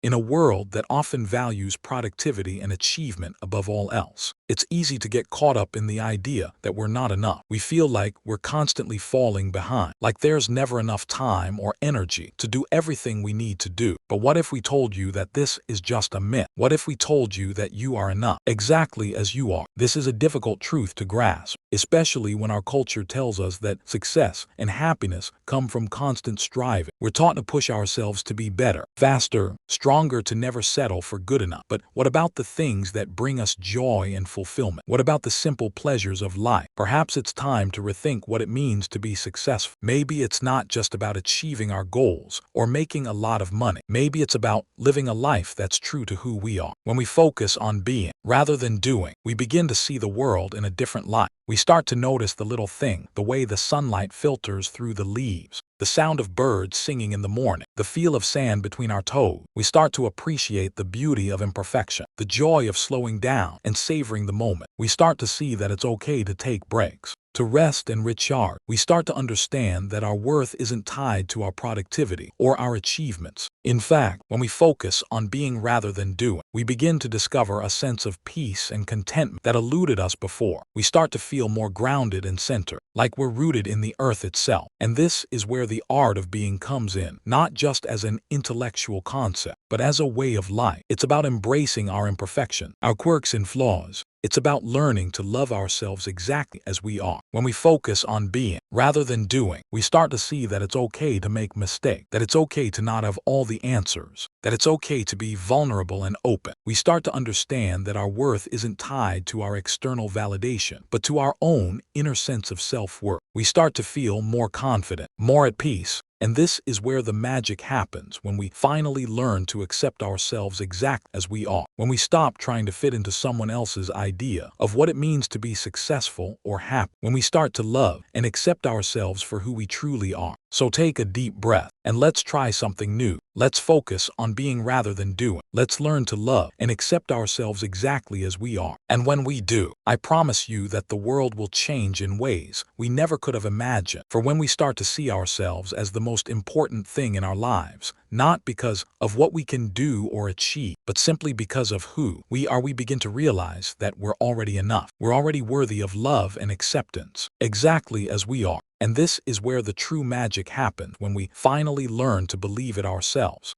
In a world that often values productivity and achievement above all else, it's easy to get caught up in the idea that we're not enough. We feel like we're constantly falling behind, like there's never enough time or energy to do everything we need to do. But what if we told you that this is just a myth? What if we told you that you are enough, exactly as you are? This is a difficult truth to grasp, especially when our culture tells us that success and happiness come from constant striving. We're taught to push ourselves to be better, faster, stronger, to never settle for good enough. But what about the things that bring us joy and fulfillment? What about the simple pleasures of life? Perhaps it's time to rethink what it means to be successful. Maybe it's not just about achieving our goals or making a lot of money. Maybe it's about living a life that's true to who we are. When we focus on being rather than doing, we begin to see the world in a different light. We start to notice the little thing, the way the sunlight filters through the leaves, the sound of birds singing in the morning, the feel of sand between our toes. We start to appreciate the beauty of imperfection, the joy of slowing down and savoring the moment. We start to see that it's okay to take breaks, to rest and recharge. We start to understand that our worth isn't tied to our productivity or our achievements. In fact, when we focus on being rather than doing, we begin to discover a sense of peace and contentment that eluded us before. We start to feel more grounded and centered, like we're rooted in the earth itself. And this is where the art of being comes in, not just as an intellectual concept, but as a way of life. It's about embracing our imperfection, our quirks and flaws. It's about learning to love ourselves exactly as we are. When we focus on being rather than doing, we start to see that it's okay to make mistakes, that it's okay to not have all the answers, that it's okay to be vulnerable and open. We start to understand that our worth isn't tied to our external validation, but to our own inner sense of self-worth. We start to feel more confident, more at peace. And this is where the magic happens, when we finally learn to accept ourselves exactly as we are, when we stop trying to fit into someone else's idea of what it means to be successful or happy, when we start to love and accept ourselves for who we truly are. So take a deep breath and let's try something new. Let's focus on being rather than doing. Let's learn to love and accept ourselves exactly as we are. And when we do, I promise you that the world will change in ways we never could have imagined. For when we start to see ourselves as the most important thing in our lives, not because of what we can do or achieve, but simply because of who we are, we begin to realize that we're already enough. We're already worthy of love and acceptance, exactly as we are. And this is where the true magic happens, when we finally learn to believe it ourselves.